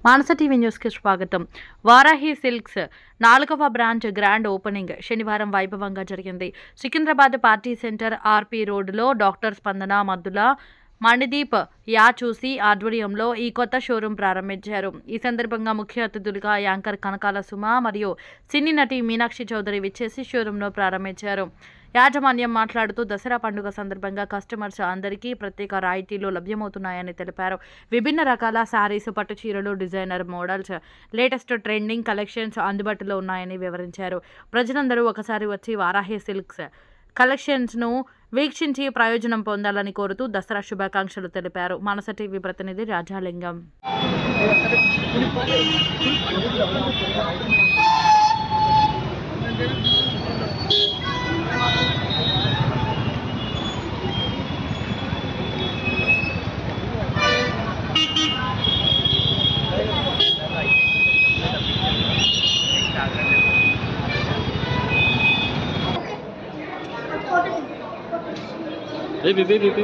మానస TV news కి స్వాగతం. Varahi silks 4వ బ్రాంచ్ గ్రాండ్ ఓపెనింగ్ శనివారం వైభవంగా జరిగింది. సికింద్రాబాద్ పార్టీ సెంటర్ ఆర్పీ రోడ్డులో డాక్టర్ స్పందన మద్దుల మణిదీప్ యాచూసి ఆధ్వర్యంలో ఈ కొత్త షోరూం ప్రారంభించారు. ఈ సందర్భంగా ముఖ్య అతిథులుగా యాంకర్ కనకాల సుమ మరియు సినీ నటి మీనాక్షి చౌదరి విచ్చేసి షోరూంను ప్రారంభించారు. యాజమాన్యం మాట్లాడుతూ దసరా పండుగ సందర్భంగా కస్టమర్స్ అందరికీ ప్రత్యేక రాయితీలు లభ్యమవుతున్నాయని తెలిపారు. విభిన్న రకాల శారీస్, పట్టు చీరలు, designer models, latest trending collections అందుబాటులో ఉన్నాయని వివరించారు. ప్రజలందరూ ఒకసారి వచ్చి వారాహి సిల్క్స్ కలెక్షన్స్ను వీక్షించి ప్రయోజనం పొందాలని కోరుతూ దసరా శుభాకాంక్షలు తెలిపారు. మానస టీవీ ప్రతినిధి రాజాలింగం. Hey, baby.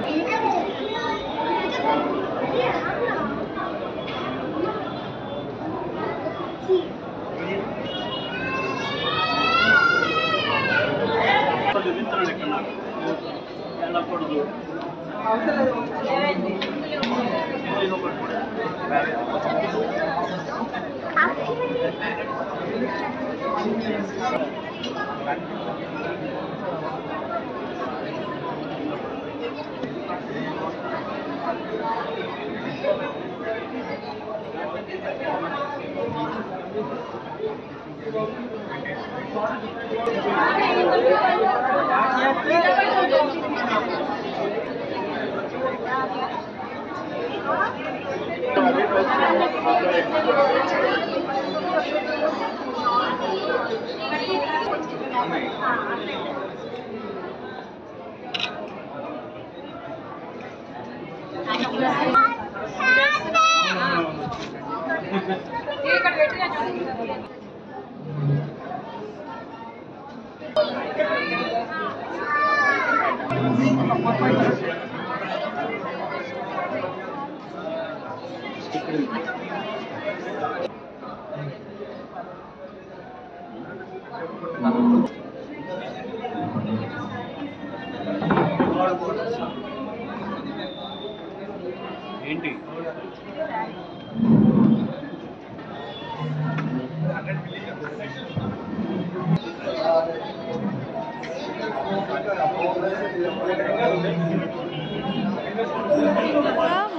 ఏంటి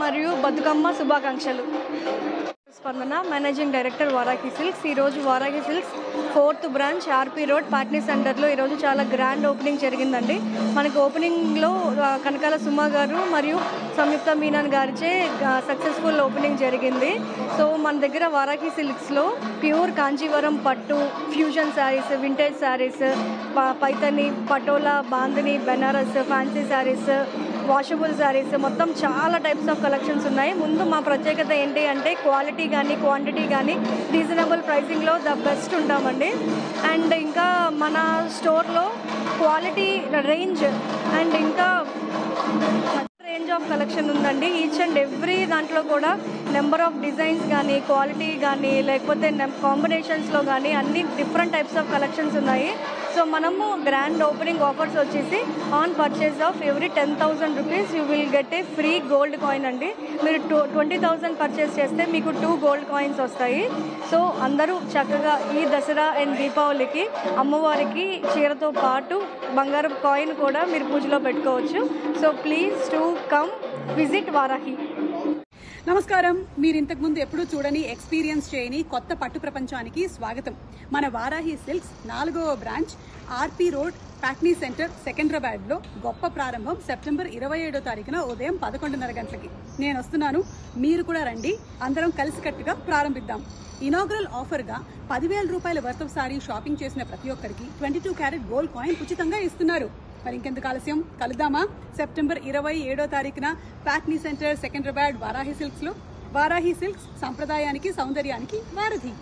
మరియు బతుకమ్మ శుభాకాంక్షలు. స్పందన, మేనేజింగ్ డైరెక్టర్ వారాహి సిల్క్స్. ఈరోజు Varahi silks 4th branch RP road Patny సెంటర్లో ఈరోజు చాలా గ్రాండ్ ఓపెనింగ్ జరిగిందండి. మనకి ఓపెనింగ్లో కనకాల సుమ గారు మరియు సంయుక్త మీనన్ గారిచే సక్సెస్ఫుల్ ఓపెనింగ్ జరిగింది. సో మన దగ్గర వారాహి సిల్క్స్లో ప్యూర్ కాంచీవరం పట్టు, fusion sarees, vintage sarees, Paithani, Patola, Bandhani, Banaras, fancy sarees, washable sarees, మొత్తం చాలా టైప్స్ ఆఫ్ కలెక్షన్స్ ఉన్నాయి. ముందు మా ప్రత్యేకత ఏంటి అంటే క్వాలిటీ కానీ క్వాంటిటీ కానీ రీజనబుల్ ప్రైసింగ్లో ద బెస్ట్ ఉంటామండి. అండ్ ఇంకా మన స్టోర్లో క్వాలిటీ రేంజ్ అండ్ ఇంకా రేంజ్ ఆఫ్ కలెక్షన్ ఉందండి. ఈచ్ అండ్ ఎవ్రీ దాంట్లో కూడా నెంబర్ ఆఫ్ డిజైన్స్ కానీ క్వాలిటీ కానీ లేకపోతే కాంబినేషన్స్లో కానీ అన్ని డిఫరెంట్ టైప్స్ ఆఫ్ కలెక్షన్స్ ఉన్నాయి. సో మనము గ్రాండ్ ఓపెనింగ్ ఆఫర్స్ వచ్చేసి on purchase of every 10,000 rupees you will get a free gold coin అండి. మీరు 20,000 పర్చేస్ చేస్తే మీకు 2 గోల్డ్ కాయిన్స్ వస్తాయి. సో అందరూ చక్కగా ఈ దసరా అండ్ దీపావళికి అమ్మవారికి చీరతో పాటు బంగారం కాయిన్ కూడా మీరు పూజలో పెట్టుకోవచ్చు. So please to come visit Varahi. నమస్కారం. మీరు ఇంతకుముందు ఎప్పుడూ చూడని, ఎక్స్పీరియన్స్ చేయని కొత్త పట్టు ప్రపంచానికి స్వాగతం. మన వారాహి సిల్క్స్ 4వ branch RP road Patny centre సికింద్రాబాద్లో గొప్ప ప్రారంభం సెప్టెంబర్ 27వ తారీఖున ఉదయం 11:30 గంటలకి. నేను వస్తున్నాను, మీరు కూడా రండి. అందరం కలిసికట్టుగా ప్రారంభిద్దాం. ఇనాగ్రల్ ఆఫర్గా 10,000 రూపాయల వర్త్ ఆఫ్ సారీ షాపింగ్ చేసిన ప్రతి ఒక్కరికి 22 క్యారెట్ గోల్డ్ కాయిన్ ఉచితంగా ఇస్తున్నారు. మరి ఇంకెందుకు ఆలస్యం, కలుద్దామా సెప్టెంబర్ 27వ తారీఖున పాట్నీ సెంటర్ సికింద్రాబాద్ వారాహి సిల్క్స్లో. వారాహి సిల్క్స్ సంప్రదాయానికి, సౌందర్యానికి వారధి.